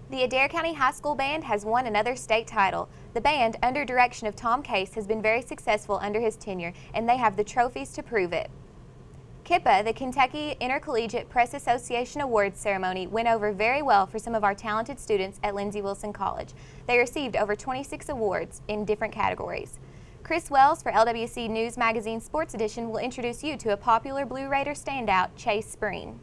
The Adair County High School Band has won another state title. The band, under direction of Tom Case, has been very successful under his tenure, and they have the trophies to prove it. KIPA, the Kentucky Intercollegiate Press Association Awards ceremony, went over very well for some of our talented students at Lindsey Wilson College. They received over 26 awards in different categories. Chris Wells for LWC News Magazine Sports Edition will introduce you to a popular Blue Raider standout, Chase Spreen.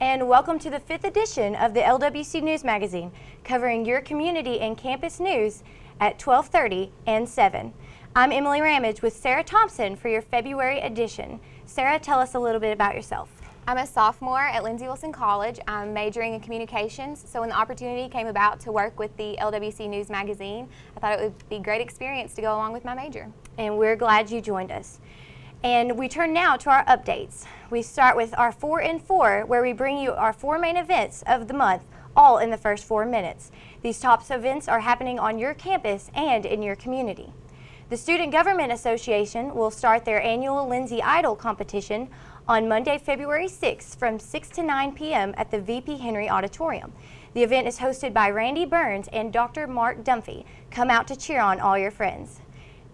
And welcome to the 5th edition of the LWC News Magazine, covering your community and campus news at 12:30 and 7. I'm Emily Ramage with Sarah Thompson for your February edition. Sarah, tell us a little bit about yourself. I'm a sophomore at Lindsey Wilson College. I'm majoring in communications, so when the opportunity came about to work with the LWC News Magazine, I thought it would be a great experience to go along with my major. And we're glad you joined us. And we turn now to our updates. We start with our 4 in 4, where we bring you our 4 main events of the month, all in the first 4 minutes. These top events are happening on your campus and in your community. The Student Government Association will start their annual Lindsey Idol competition on Monday, February 6th from 6 to 9 p.m. at the VP Henry Auditorium. The event is hosted by Randy Burns and Dr. Mark Dunphy. Come out to cheer on all your friends.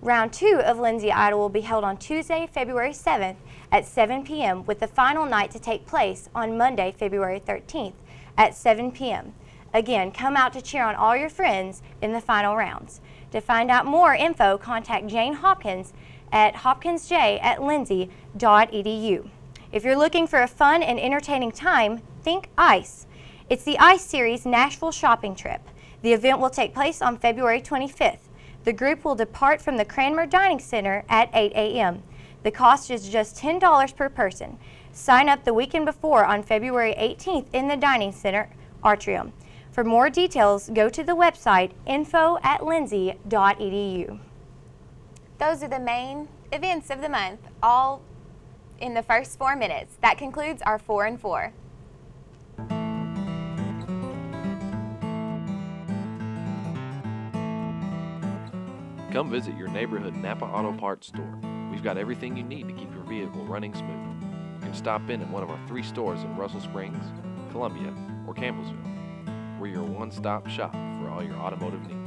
Round 2 of Lindsey Idol will be held on Tuesday, February 7th at 7 p.m. with the final night to take place on Monday, February 13th at 7 p.m. Again, come out to cheer on all your friends in the final rounds. To find out more info, contact Jane Hopkins at hopkinsj@lindsey.edu. If you're looking for a fun and entertaining time, think ICE. It's the ICE Series Nashville shopping trip. The event will take place on February 25th. The group will depart from the Cranmer Dining Center at 8 a.m. The cost is just $10 per person. Sign up the weekend before on February 18th in the Dining Center atrium. For more details, go to the website info@lindsey.edu. Those are the main events of the month, all in the first 4 minutes. That concludes our 4 in 4. Come visit your neighborhood Napa Auto Parts store. We've got everything you need to keep your vehicle running smooth. You can stop in at one of our 3 stores in Russell Springs, Columbia, or Campbellsville. We're your one-stop shop for all your automotive needs.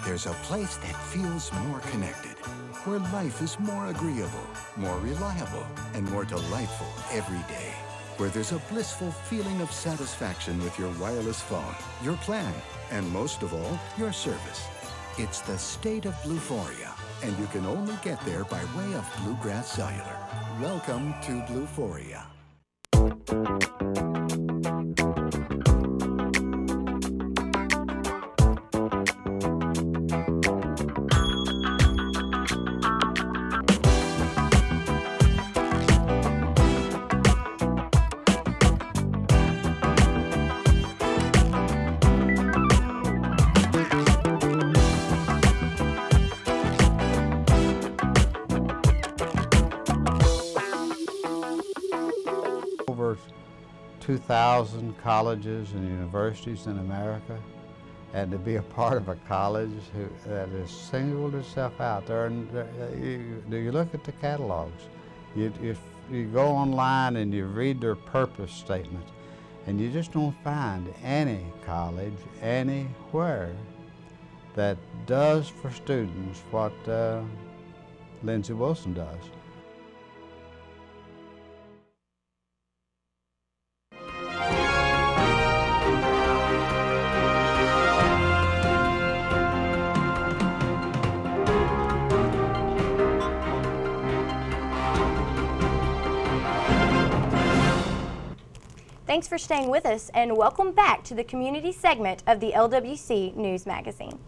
There's a place that feels more connected, where life is more agreeable, more reliable, and more delightful every day. Where there's a blissful feeling of satisfaction with your wireless phone, your plan, and most of all, your service. It's the state of Bluephoria, and you can only get there by way of Bluegrass Cellular. Welcome to Bluephoria. Over 2,000 colleges and universities in America, and to be a part of a college that has singled itself out. You look at the catalogs, you go online and you read their purpose statement, and you just don't find any college anywhere that does for students what Lindsey Wilson does. Thanks for staying with us, and welcome back to the community segment of the LWC News Magazine.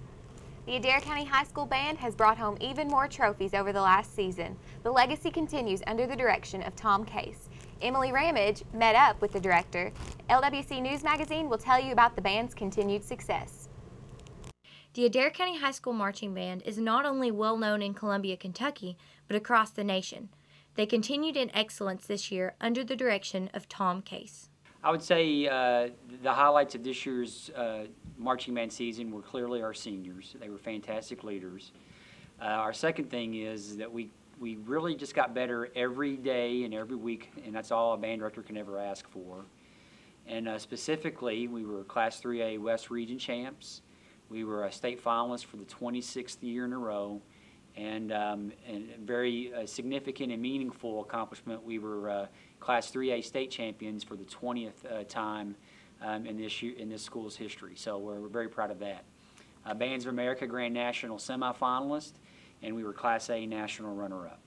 The Adair County High School Band has brought home even more trophies over the last season. The legacy continues under the direction of Tom Case. Emily Ramage met up with the director. LWC News Magazine will tell you about the band's continued success. The Adair County High School Marching Band is not only well known in Columbia, Kentucky, but across the nation. They continued in excellence this year under the direction of Tom Case. I would say the highlights of this year's marching band season were clearly our seniors. They were fantastic leaders. Our second thing is that we really just got better every day and every week, and that's all a band director can ever ask for. And specifically, we were Class 3A West Region champs. We were a state finalist for the 26th year in a row, and a very significant and meaningful accomplishment. We were Class 3A state champions for the 20th time in this school's history. So we're very proud of that. Bands of America Grand National semifinalist, and we were Class A national runner-up.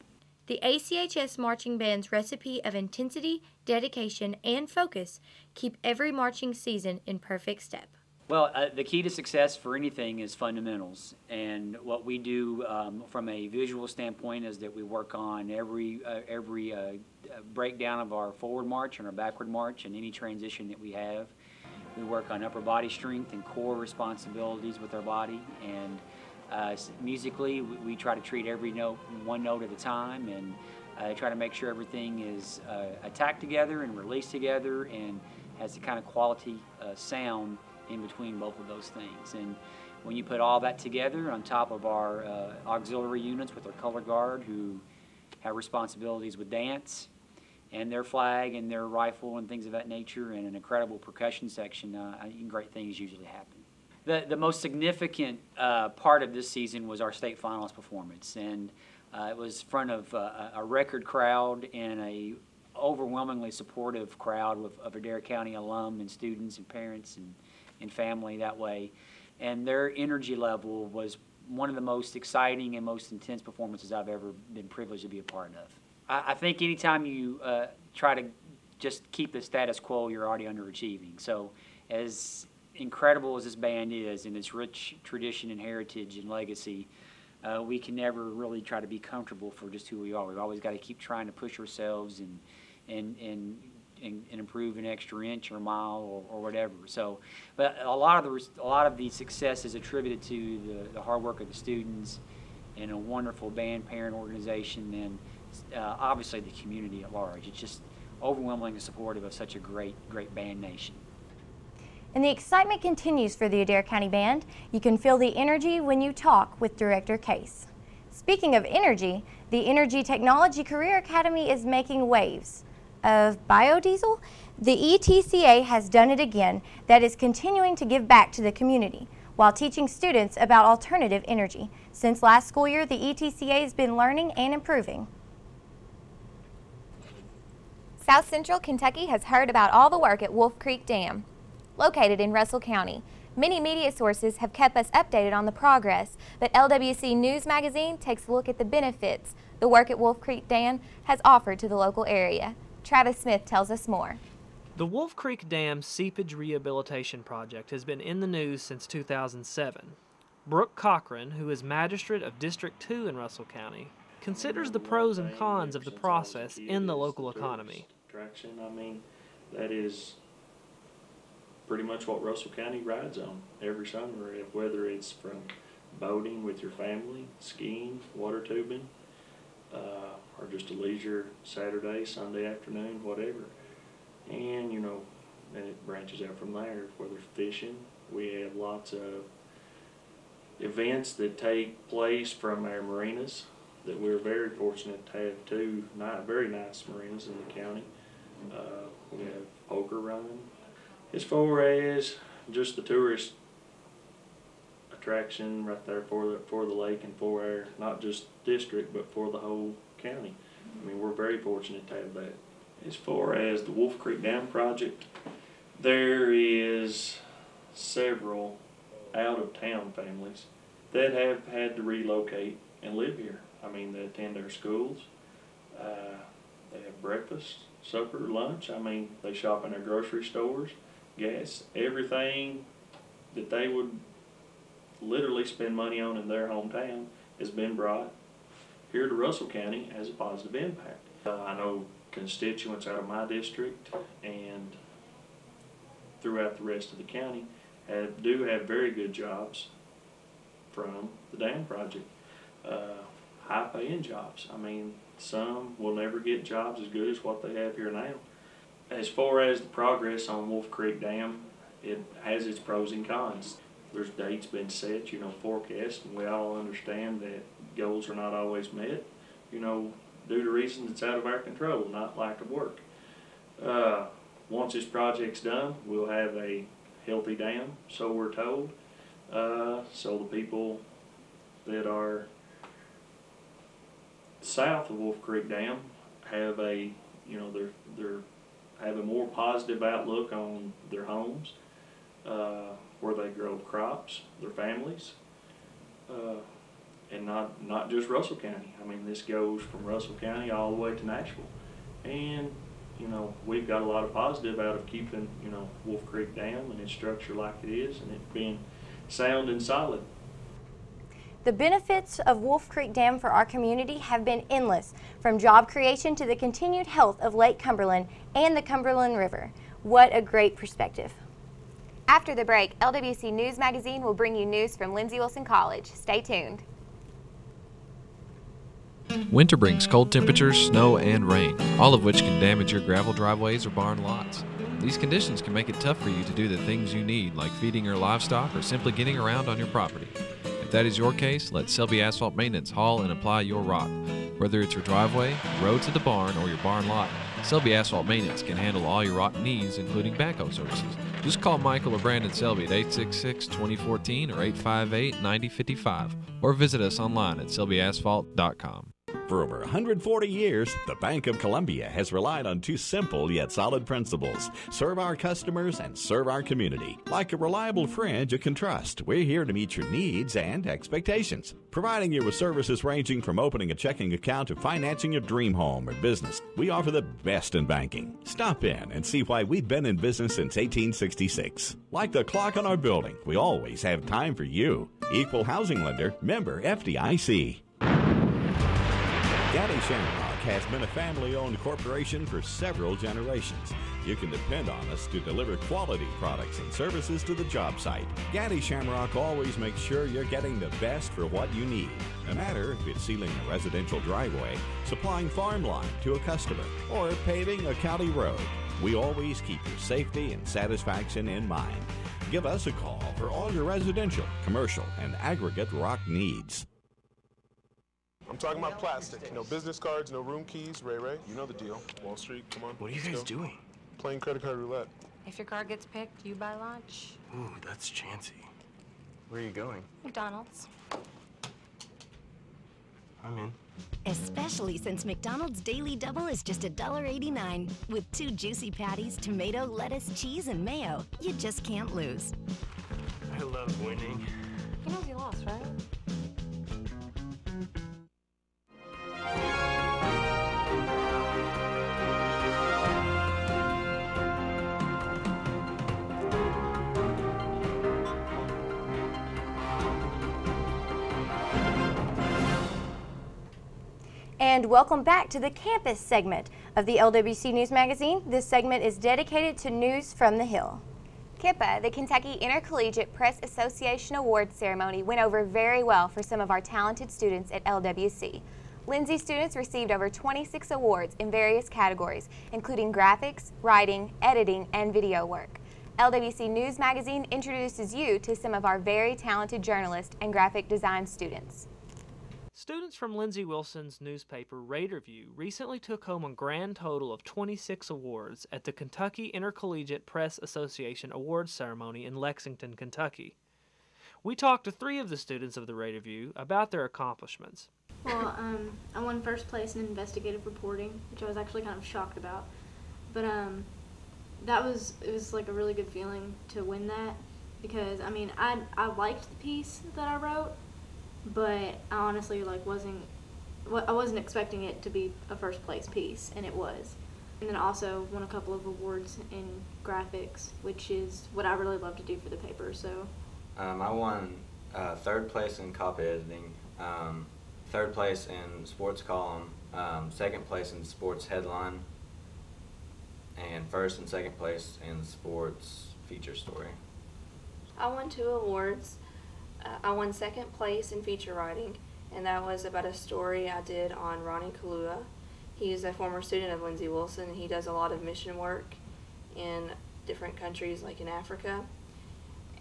The ACHS marching band's recipe of intensity, dedication, and focus keep every marching season in perfect step. Well, the key to success for anything is fundamentals, and what we do from a visual standpoint is that we work on every breakdown of our forward march and our backward march and any transition that we have. We work on upper body strength and core responsibilities with our body, and musically we try to treat every note one note at a time, and try to make sure everything is attacked together and released together and has the kind of quality sound in between both of those things. And when you put all that together on top of our auxiliary units with our color guard who have responsibilities with dance and their flag and their rifle and things of that nature, and an incredible percussion section, great things usually happen. The most significant part of this season was our state finals performance, and it was in front of a record crowd and a overwhelmingly supportive crowd of Adair County alum and students and parents and family that way. And their energy level was one of the most exciting and most intense performances I've ever been privileged to be a part of. I think anytime you try to just keep the status quo, you're already underachieving. So as incredible as this band is and its rich tradition and heritage and legacy, we can never really try to be comfortable for just who we are. We've always got to keep trying to push ourselves and improve an extra inch or a mile or whatever. So, but a lot of the success is attributed to the hard work of the students and a wonderful band parent organization, and obviously the community at large. It's just overwhelmingly supportive of such a great band nation. And the excitement continues for the Adair County Band. You can feel the energy when you talk with Director Case. Speaking of energy, the Energy Technology Career Academy is making waves. Of biodiesel, the ETCA has done it again. That is continuing to give back to the community while teaching students about alternative energy. Since last school year, the ETCA has been learning and improving. South Central Kentucky has heard about all the work at Wolf Creek Dam, located in Russell County. Many media sources have kept us updated on the progress, but LWC News Magazine takes a look at the benefits the work at Wolf Creek Dam has offered to the local area. Travis Smith tells us more. The Wolf Creek Dam Seepage Rehabilitation Project has been in the news since 2007. Brooke Cochran, who is Magistrate of District 2 in Russell County, considers the pros and cons of the process in the local economy. I mean, that is pretty much what Russell County rides on every summer, whether it's from boating with your family, skiing, water tubing, or just a leisure Saturday, Sunday afternoon, whatever. And, you know, then it branches out from there. Whether fishing, we have lots of events that take place from our marinas that we're very fortunate to have two very nice marinas in the county. We have poker run. As far as just the tourist attraction right there for the lake and for our, not just district, but for the whole county. I mean, we're very fortunate to have that. As far as the Wolf Creek Dam project, there is several out-of-town families that have had to relocate and live here. I mean, they attend our schools, they have breakfast, supper, lunch. I mean, they shop in our grocery stores, gas, everything that they would literally spend money on in their hometown has been brought here to Russell County as a positive impact. I know constituents out of my district and throughout the rest of the county do have very good jobs from the dam project, high-paying jobs. I mean, some will never get jobs as good as what they have here now. As far as the progress on Wolf Creek Dam, it has its pros and cons. There's dates been set, forecast, and we all understand that goals are not always met, due to reasons that's out of our control, not lack of work. Once this project's done, we'll have a healthy dam, so we're told. So the people that are south of Wolf Creek Dam have a, they're have a more positive outlook on their homes, where they grow crops, their families, and not just Russell County. I mean, this goes from Russell County all the way to Nashville. And, we've got a lot of positive out of keeping, Wolf Creek Dam and its structure like it is, and it being sound and solid. The benefits of Wolf Creek Dam for our community have been endless, from job creation to the continued health of Lake Cumberland and the Cumberland River. What a great perspective. After the break, LWC News Magazine will bring you news from Lindsey Wilson College. Stay tuned. Winter brings cold temperatures, snow, and rain, all of which can damage your gravel driveways or barn lots. These conditions can make it tough for you to do the things you need, like feeding your livestock or simply getting around on your property. If that is your case, let Selby Asphalt Maintenance haul and apply your rock. Whether it's your driveway, road to the barn, or your barn lot, Selby Asphalt Maintenance can handle all your rock needs, including backhoe services. Just call Michael or Brandon Selby at 866-2014 or 858-9055, or visit us online at selbyasphalt.com. For over 140 years, the Bank of Columbia has relied on two simple yet solid principles: serve our customers and serve our community. Like a reliable friend you can trust, we're here to meet your needs and expectations, providing you with services ranging from opening a checking account to financing your dream home or business. We offer the best in banking. Stop in and see why we've been in business since 1866. Like the clock on our building, we always have time for you. Equal housing lender, member FDIC. Gaddy Shamrock has been a family-owned corporation for several generations. You can depend on us to deliver quality products and services to the job site. Gaddy Shamrock always makes sure you're getting the best for what you need. No matter if it's sealing a residential driveway, supplying farm line to a customer, or paving a county road, we always keep your safety and satisfaction in mind. Give us a call for all your residential, commercial, and aggregate rock needs. I'm talking about plastic. No business cards, no room keys. Ray, you know the deal. Wall Street, come on. What are you guys doing? Playing credit card roulette. If your card gets picked, you buy lunch. Ooh, that's chancy. Where are you going? McDonald's. I'm in. Especially since McDonald's Daily Double is just $1.89. With 2 juicy patties, tomato, lettuce, cheese, and mayo. You just can't lose. I love winning. He knows you lost, right? And welcome back to the campus segment of the LWC News Magazine. This segment is dedicated to news from the Hill. KIPA, the Kentucky Intercollegiate Press Association Awards Ceremony, went over very well for some of our talented students at LWC. Lindsey students received over 26 awards in various categories, including graphics, writing, editing, and video work. LWC News Magazine introduces you to some of our very talented journalist and graphic design students. Students from Lindsey Wilson's newspaper Raider View recently took home a grand total of 26 awards at the Kentucky Intercollegiate Press Association Awards Ceremony in Lexington, Kentucky. We talked to 3 of the students of the Raider View about their accomplishments. Well, I won first place in investigative reporting, which I was actually kind of shocked about. But it was like a really good feeling to win that, because I mean I liked the piece that I wrote, but I honestly I wasn't expecting it to be a first place piece, and it was. And then also won a couple of awards in graphics, which is what I really love to do for the paper. So I won 3rd place in copy editing, 3rd place in sports column, 2nd place in sports headline, and 1st and 2nd place in sports feature story. I won 2 awards. I won 2nd place in feature writing and that was about a story I did on Ronnie Kalua. He is a former student of Lindsey Wilson. He does a lot of mission work in different countries, like in Africa,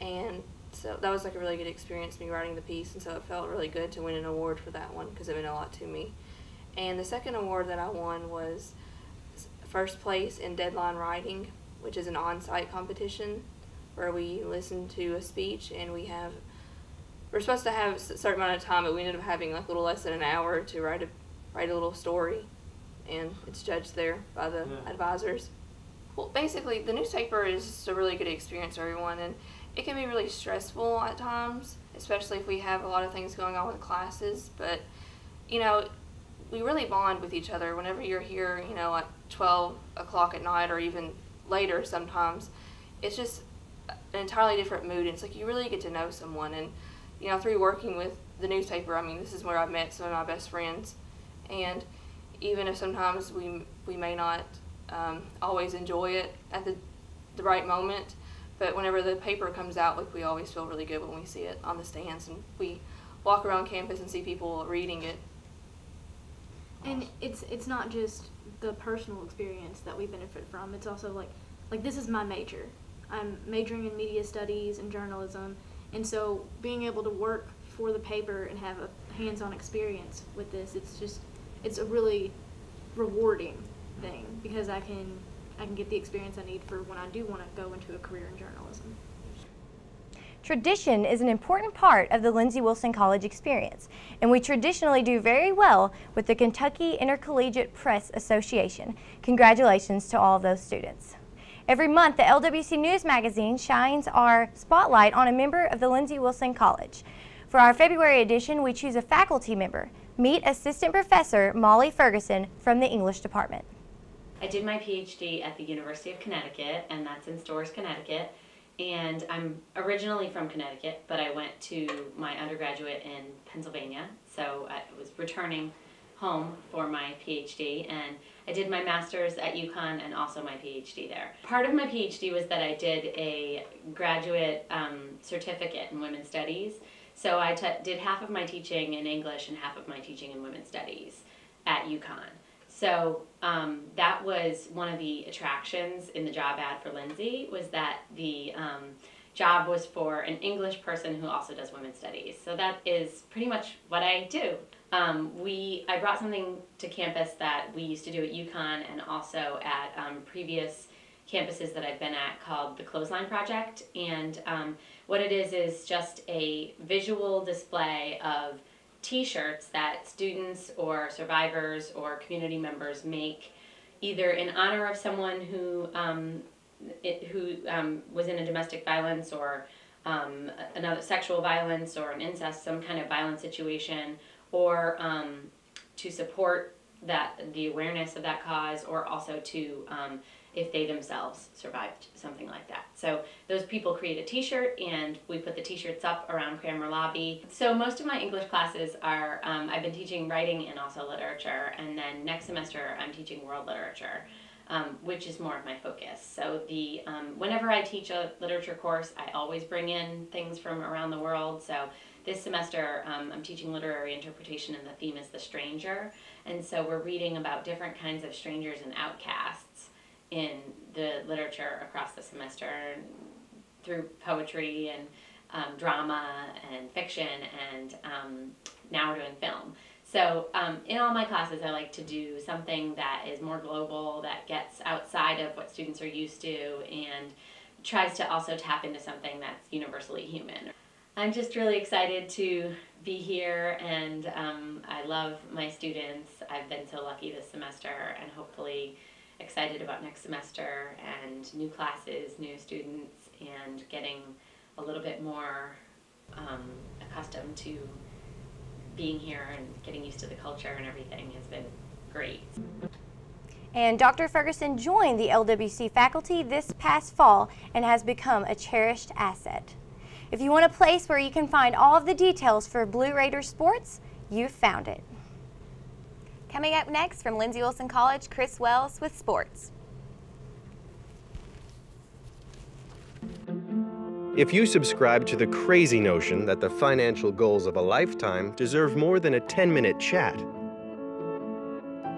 and so that was like a really good experience, me writing the piece, and so it felt really good to win an award for that one because it meant a lot to me. And the second award that I won was first place in deadline writing, which is an on-site competition where we listen to a speech, and we're supposed to have a certain amount of time, but we ended up having like a little less than an hour to write a little story, and it's judged there by the advisors. Well, basically, the newspaper is just a really good experience for everyone, and it can be really stressful at times, especially if we have a lot of things going on with classes, but, you know, we really bond with each other whenever you're here, you know, at 12 o'clock at night or even later sometimes. It's just an entirely different mood, and it's like you really get to know someone, and, you know, through working with the newspaper, I mean, this is where I've met some of my best friends, and even if sometimes we may not always enjoy it at the right moment, but whenever the paper comes out, like, we always feel really good when we see it on the stands, and we walk around campus and see people reading it. And it's not just the personal experience that we benefit from. It's also like this is my major. I'm majoring in media studies and journalism, and so being able to work for the paper and have a hands-on experience with this, it's a really rewarding thing because I can get the experience I need for when I do want to go into a career in journalism. Tradition is an important part of the Lindsey Wilson College experience, and we traditionally do very well with the Kentucky Intercollegiate Press Association. Congratulations to all of those students. Every month, the LWC News Magazine shines our spotlight on a member of the Lindsey Wilson College. For our February edition, we choose a faculty member. Meet Assistant Professor Molly Ferguson from the English Department. I did my PhD at the University of Connecticut, and that's in Storrs, Connecticut. And I'm originally from Connecticut, but I went to my undergraduate in Pennsylvania, so I was returning home for my PhD, and I did my master's at UConn and also my PhD there. Part of my PhD was that I did a graduate certificate in women's studies, so I did half of my teaching in English and half of my teaching in women's studies at UConn. So that was one of the attractions in the job ad for Lindsey, was that the job was for an English person who also does women's studies. So that is pretty much what I do. I brought something to campus that we used to do at UConn and also at previous campuses that I've been at, called the Clothesline Project. And what it is just a visual display of T-shirts that students or survivors or community members make, either in honor of someone who was in a domestic violence or another sexual violence or an incest, some kind of violent situation, or to support the awareness of that cause, or also to if they themselves survived something like that. So those people create a t-shirt, and we put the t-shirts up around Cranmer Lobby. So most of my English classes are, I've been teaching writing and also literature, and then next semester I'm teaching world literature, which is more of my focus. So whenever I teach a literature course, I always bring in things from around the world. So this semester I'm teaching literary interpretation, and the theme is the stranger. And so we're reading about different kinds of strangers and outcasts in the literature across the semester, through poetry and drama and fiction, and now we're doing film. So in all my classes, I like to do something that is more global, that gets outside of what students are used to, and tries to also tap into something that's universally human. I'm just really excited to be here, and I love my students. I've been so lucky this semester, and hopefully excited about next semester and new classes, new students, and getting a little bit more accustomed to being here and getting used to the culture and everything has been great. And Dr. Ferguson joined the LWC faculty this past fall and has become a cherished asset. If you want a place where you can find all of the details for Blue Raiders sports, you've found it. Coming up next from Lindsey Wilson College, Chris Wells with sports. If you subscribe to the crazy notion that the financial goals of a lifetime deserve more than a 10-minute chat,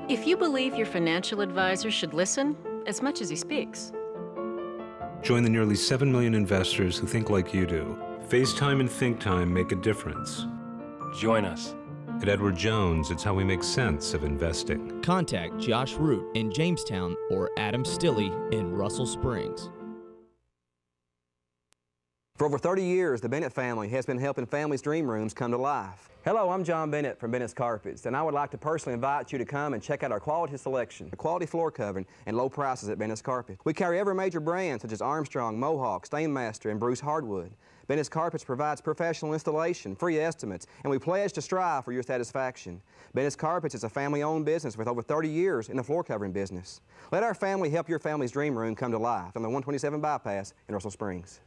if you believe your financial advisor should listen as much as he speaks, join the nearly 7 million investors who think like you do. FaceTime and Think Time make a difference. Join us. At Edward Jones, it's how we make sense of investing. Contact Josh Root in Jamestown or Adam Stilley in Russell Springs. For over 30 years, the Bennett family has been helping families' dream rooms come to life. Hello, I'm John Bennett from Bennett's Carpets, and I would like to personally invite you to come and check out our quality selection, quality floor covering, and low prices at Bennett's Carpet. We carry every major brand such as Armstrong, Mohawk, Stainmaster, and Bruce Hardwood. Bennett's Carpets provides professional installation, free estimates, and we pledge to strive for your satisfaction. Bennett's Carpets is a family-owned business with over 30 years in the floor covering business. Let our family help your family's dream room come to life on the 127 bypass in Russell Springs.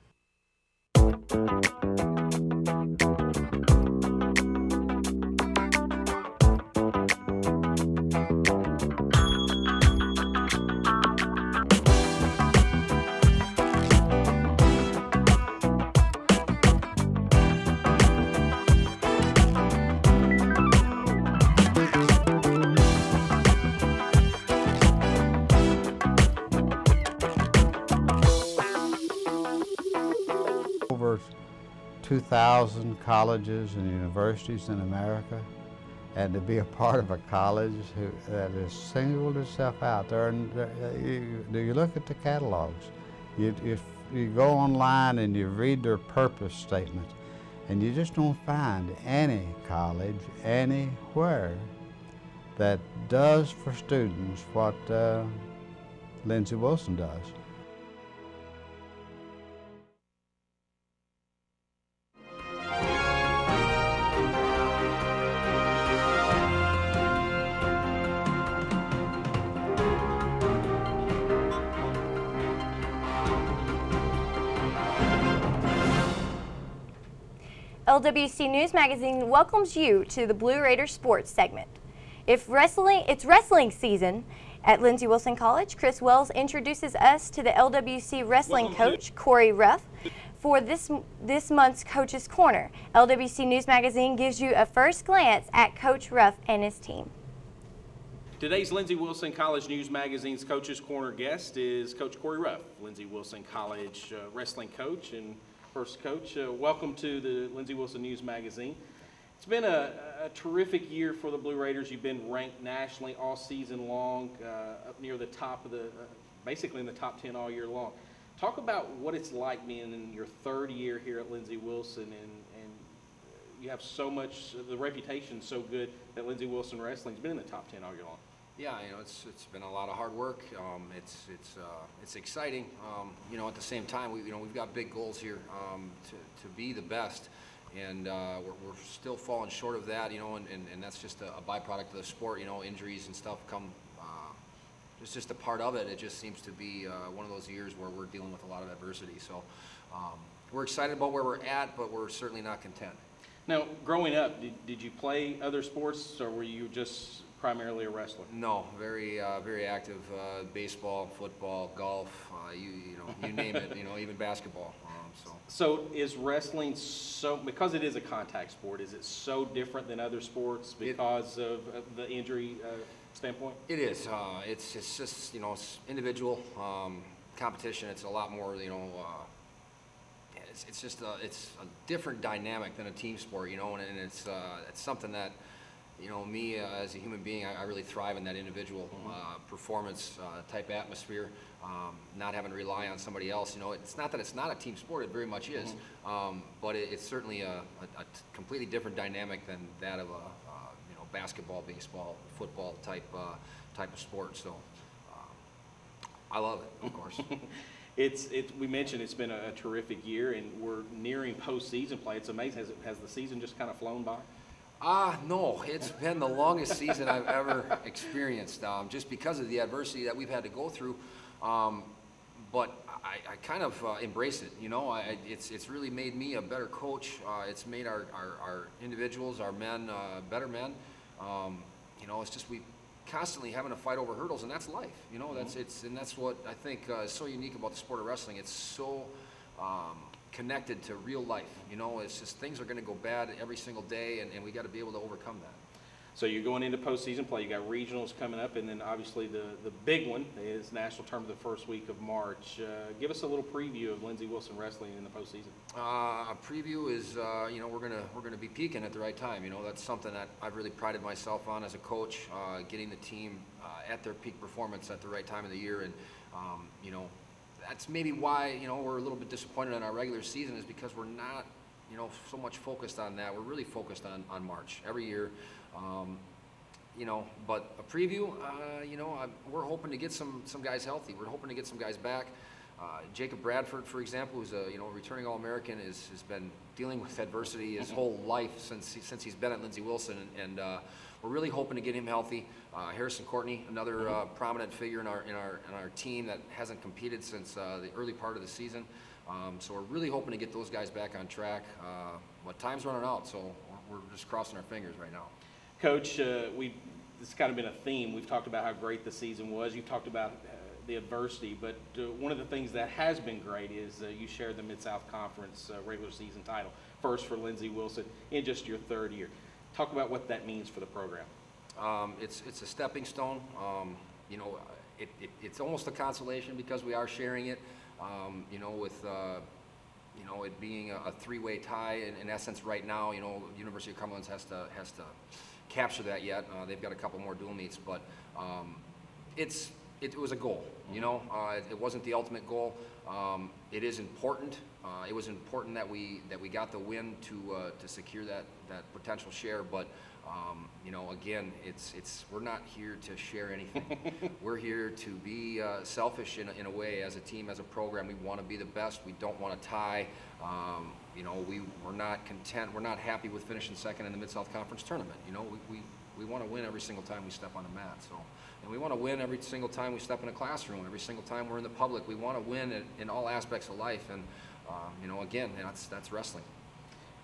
Over 2,000 colleges and universities in America, and to be a part of a college that has singled itself out. You look at the catalogs, you go online and you read their purpose statement, and you just don't find any college anywhere that does for students what Lindsey Wilson does. LWC News Magazine welcomes you to the Blue Raiders Sports segment. It's wrestling season at Lindsey Wilson College. Chris Wells introduces us to the LWC wrestling coach, Corey Ruff, for this month's Coach's Corner. LWC News Magazine gives you a first glance at Coach Ruff and his team. Today's Lindsey Wilson College News Magazine's Coach's Corner guest is Coach Corey Ruff, Lindsey Wilson College wrestling coach. And first, Coach, welcome to the Lindsey Wilson News Magazine. It's been a terrific year for the Blue Raiders. You've been ranked nationally all season long, up near the top of basically in the top 10 all year long. Talk about what it's like being in your third year here at Lindsey Wilson, and you have so much, the reputation's so good that Lindsey Wilson Wrestling's been in the top 10 all year long. Yeah, it's been a lot of hard work. It's exciting. At the same time, we've got big goals here to be the best, and we're still falling short of that. And that's just a byproduct of the sport. Injuries and stuff come. It's just a part of it. It just seems to be one of those years where we're dealing with a lot of adversity. So we're excited about where we're at, but we're certainly not content. Now, growing up, did you play other sports, or were you just primarily a wrestler? No, very active. Baseball, football, golf, you name it. Even basketball. So is wrestling because it is a contact sport? Is it so different than other sports because of the injury standpoint? It is. It's just it's individual competition. It's a lot more It's a different dynamic than a team sport, and it's something that, me as a human being, I really thrive in that individual performance type atmosphere, not having to rely on somebody else. It's not that it's not a team sport, it very much is, but it's certainly a completely different dynamic than that of a basketball, baseball, football type of sport. So I love it, of course. We mentioned it's been a terrific year, and we're nearing postseason play. It's amazing. Has the season just kind of flown by? No, it's been the longest season I've ever experienced, just because of the adversity that we've had to go through. But I kind of embrace it. It's really made me a better coach. It's made our individuals, our men, better men. It's just we constantly having to fight over hurdles, and that's life. That's what I think is so unique about the sport of wrestling. It's so connected to real life. You know, it's just things are going to go bad every single day, and we got to be able to overcome that. So you're going into postseason play. You got regionals coming up, and then obviously the big one is national tournament the first week of March. Give us a little preview of Lindsey Wilson wrestling in the postseason. A preview is, you know, we're gonna be peaking at the right time. You know, that's something that I've really prided myself on as a coach, getting the team at their peak performance at the right time of the year, and you know, that's maybe why, you know, we're a little bit disappointed in our regular season, is because we're not, you know, so much focused on that. We're really focused on March every year. You know, but a preview, you know, we're hoping to get some guys healthy. We're hoping to get some guys back. Jacob Bradford, for example, who's a, you know, returning All-American, has been dealing with adversity his whole life since he's been at Lindsey Wilson, and we're really hoping to get him healthy. Harrison Courtney, another prominent figure in our team that hasn't competed since the early part of the season. So we're really hoping to get those guys back on track. But time's running out, so we're just crossing our fingers right now. Coach, it's kind of been a theme. We've talked about how great the season was. You've talked about the adversity, but one of the things that has been great is you shared the Mid-South Conference regular season title, first for Lindsey Wilson in just your third year. Talk about what that means for the program. It's a stepping stone. You know, it's almost a consolation because we are sharing it. You know, with you know, it being a three-way tie in essence right now. You know, University of Cumberland has to capture that yet. They've got a couple more dual meets, but it was a goal. You know, it wasn't the ultimate goal. It is important. It was important that we got the win to secure that potential share, but you know, again, we're not here to share anything. We're here to be selfish in a way. As a team, as a program, we want to be the best. We don't want to tie. You know, we're not content. We're not happy with finishing second in the Mid-South Conference tournament. You know, we want to win every single time we step on the mat. So, and we want to win every single time we step in a classroom. Every single time we're in the public, we want to win in all aspects of life. And you know, again, that's wrestling.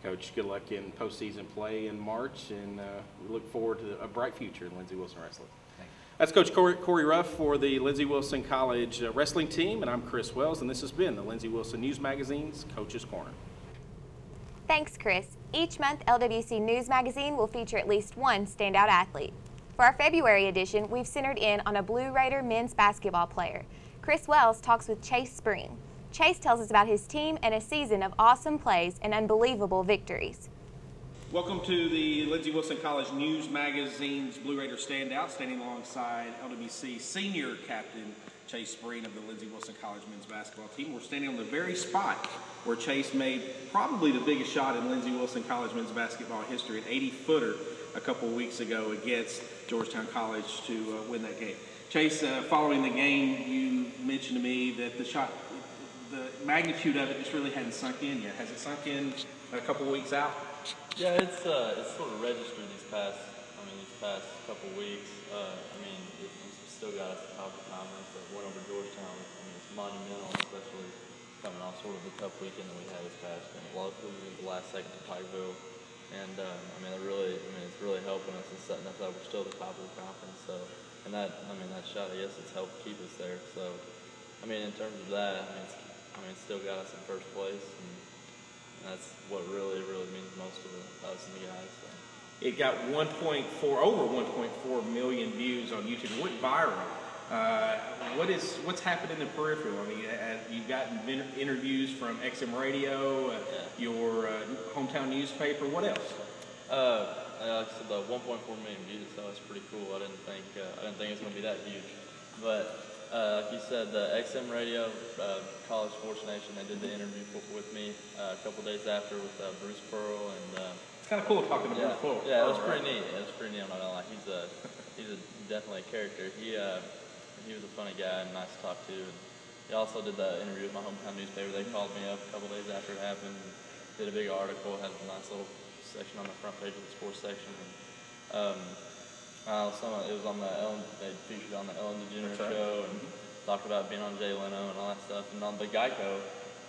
Coach, good luck in postseason play in March, and we look forward to a bright future in Lindsey Wilson wrestling. That's Coach Corey Ruff for the Lindsey Wilson College wrestling team, and I'm Chris Wells, and this has been the Lindsey Wilson News Magazine's Coach's Corner. Thanks, Chris. Each month, LWC News Magazine will feature at least one standout athlete. For our February edition, we've centered in on a Blue Raider men's basketball player. Chris Wells talks with Chase Spreen. Chase tells us about his team and a season of awesome plays and unbelievable victories. Welcome to the Lindsey Wilson College News Magazine's Blue Raider Standout, standing alongside LWC senior captain Chase Spreen of the Lindsey Wilson College men's basketball team. We're standing on the very spot where Chase made probably the biggest shot in Lindsey Wilson College men's basketball history, an 80-footer a couple of weeks ago against Georgetown College to win that game. Chase, following the game, you mentioned to me that the shot, the magnitude of it just really hadn't sunk in yet. Has it sunk in a couple of weeks out? Yeah, it's sort of registered these past couple of weeks. It's still got us at the top of the conference. That went over Georgetown. It's monumental, especially coming off sort of the tough weekend that we had this past weekend. The last second to Pikeville, and it's really helping us and setting us up. We're still at the top of the conference, so that shot, I guess, it's helped keep us there. So, in terms of that, it's still got us in first place, and that's what really means most to us and the guys. So. It got over 1.4 million views on YouTube. It went viral. What's happened in the peripheral? You've gotten interviews from XM Radio, your hometown newspaper. What else? Like I said, the 1.4 million views. So that's pretty cool. I didn't think it was going to be that huge. But like you said, the XM Radio, College Sports Nation, they did the interview with me a couple days after with Bruce Pearl, and it's kind of cool talking to Bruce Pearl. Yeah, it was pretty neat. It was pretty neat. I'm not gonna lie. He's definitely a character. He was a funny guy and nice to talk to. And he also did the interview with my hometown newspaper. They called me up a couple days after it happened, and did a big article, had a nice little section on the front page of the sports section. And, it was on they featured on the Ellen DeGeneres show, and talked about being on Jay Leno and all that stuff. And on the Geico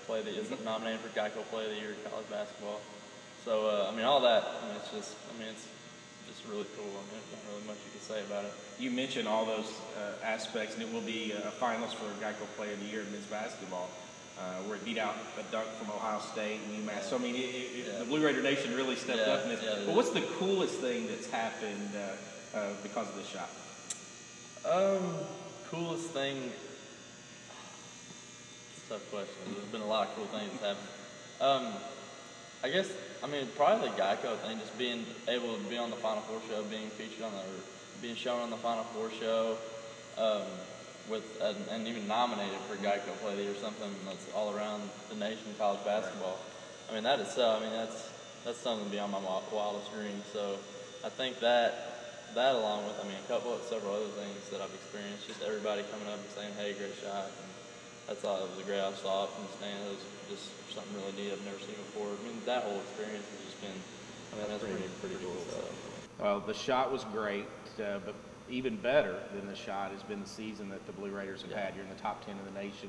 play that is nominated for Geico Play of the Year in college basketball. So all that. It's just really cool. There's not really much you can say about it. You mentioned all those aspects, and it will be a finalist for Geico Play of the Year in men's basketball. where he beat out a dunk from Ohio State and UMass. So, I mean, the Blue Raider Nation really stepped up in this. But what's the coolest thing that's happened because of this shot? Coolest thing, it's a tough question. There's been a lot of cool things that happened. I guess, I mean, probably the Geico thing, just being able to be on the Final Four show, being featured on being shown on the Final Four show, and even nominated for Geico Play of the Year, something that's all around the nation of college basketball. I mean, that itself, I mean, that's something beyond my wildest dreams. So I think that along with, I mean, several other things that I've experienced, just everybody coming up and saying, hey, great shot. And that's all. It was a great. I saw it from the stand. It was just something really neat I've never seen before. I mean, that whole experience has just been, I mean, that's pretty cool. So. Well, the shot was great, but even better than the shot has been the season that the Blue Raiders have had. You're in the top 10 of the nation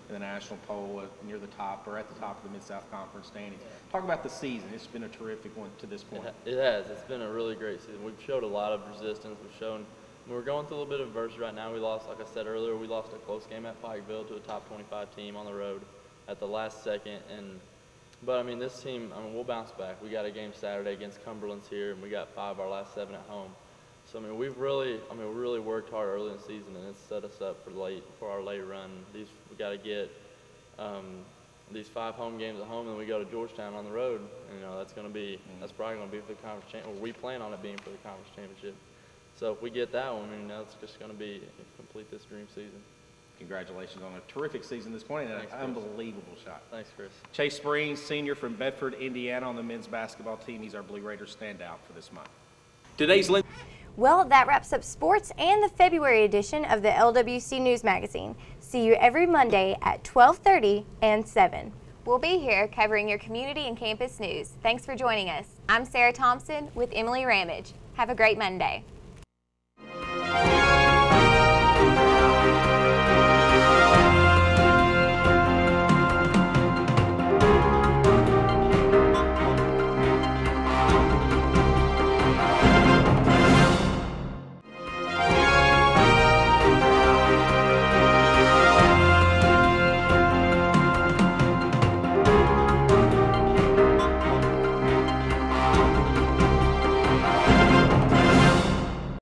in the national poll, near the top, or at the top of the Mid-South Conference standings. Talk about the season. It's been a terrific one to this point. It has. It's been a really great season. We've showed a lot of resistance. We're going through a little bit of adversity right now. We lost, like I said earlier, we lost a close game at Pikeville to a top 25 team on the road at the last second. But I mean, this team, I mean, we'll bounce back. We got a game Saturday against Cumberland's here, and we got 5 of our last 7 at home. So I mean, we really worked hard early in the season, and it's set us up for our late run. We got to get these 5 home games at home, and then we go to Georgetown on the road. And, you know, that's probably going to be for the conference championship. We plan on it being for the conference championship. So if we get that one, I mean, that's just going to be complete this dream season. Congratulations on a terrific season at this point and an unbelievable shot. Thanks, Chris. Chase Spreen, senior from Bedford, Indiana, on the men's basketball team. He's our Blue Raiders standout for this month. Today's Well, that wraps up sports and the February edition of the LWC News Magazine. See you every Monday at 12:30 and 7. We'll be here covering your community and campus news. Thanks for joining us. I'm Sarah Thompson with Emily Ramage. Have a great Monday.